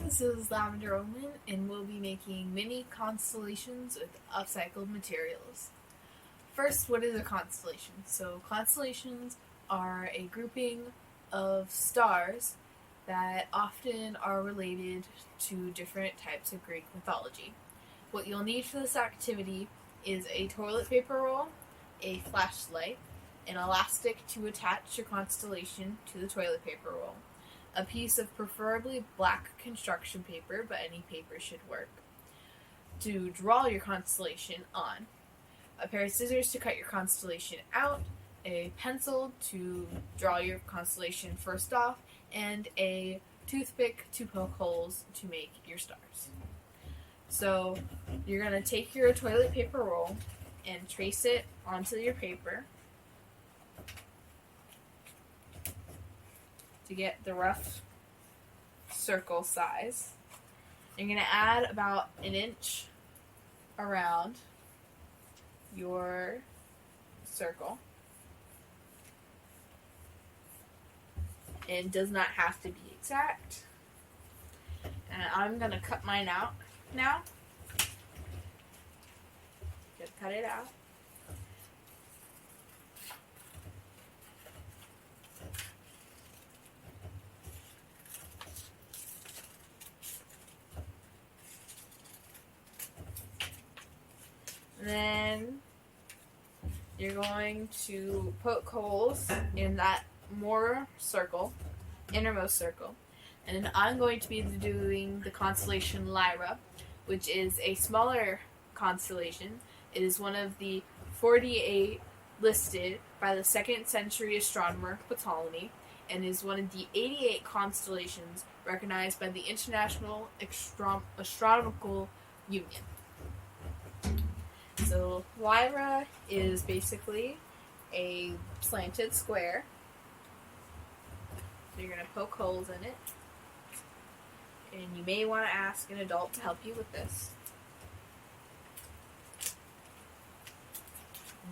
this is Lavender Omen, and we'll be making mini constellations with upcycled materials. First, what is a constellation? So constellations are a grouping of stars that often are related to different types of Greek mythology. What you'll need for this activity is a toilet paper roll, a flashlight, an elastic to attach your constellation to the toilet paper roll, a piece of preferably black construction paper, but any paper should work, to draw your constellation on, a pair of scissors to cut your constellation out, a pencil to draw your constellation first off, and a toothpick to poke holes to make your stars. So you're going to take your toilet paper roll and trace it onto your paper to get the rough circle size. You're going to add about an inch around your circle. It does not have to be exact. And I'm going to cut mine out now. Just cut it out. Then you're going to poke holes in that innermost circle. And I'm going to be doing the constellation Lyra, which is a smaller constellation. It is one of the 48 listed by the 2nd century astronomer Ptolemy, and is one of the 88 constellations recognized by the International Astronomical Union. So Lyra is basically a slanted square. So you're going to poke holes in it. And you may want to ask an adult to help you with this.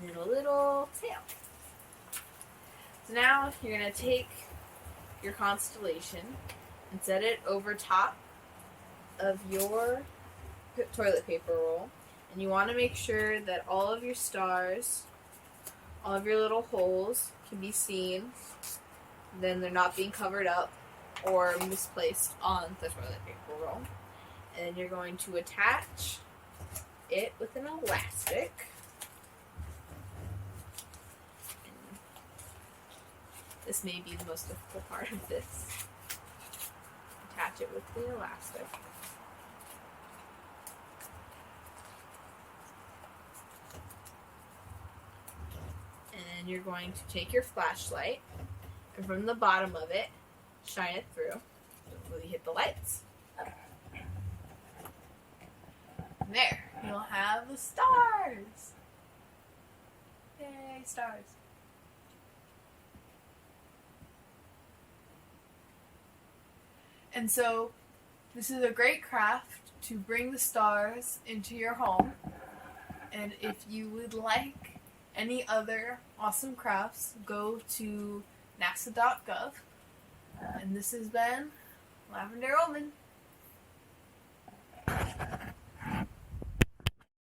And then a little tail. So now you're going to take your constellation and set it over top of your toilet paper roll. And you want to make sure that all of your stars, all of your little holes can be seen. Then they're not being covered up or misplaced on the toilet paper roll. And then you're going to attach it with an elastic. And this may be the most difficult part of this. Attach it with the elastic. And you're going to take your flashlight and from the bottom of it, shine it through until you hit the lights. And there, you'll have the stars. Yay, stars. And so, this is a great craft to bring the stars into your home. And if you would like any other awesome crafts, go to nasa.gov. And this has been Lavender Omen.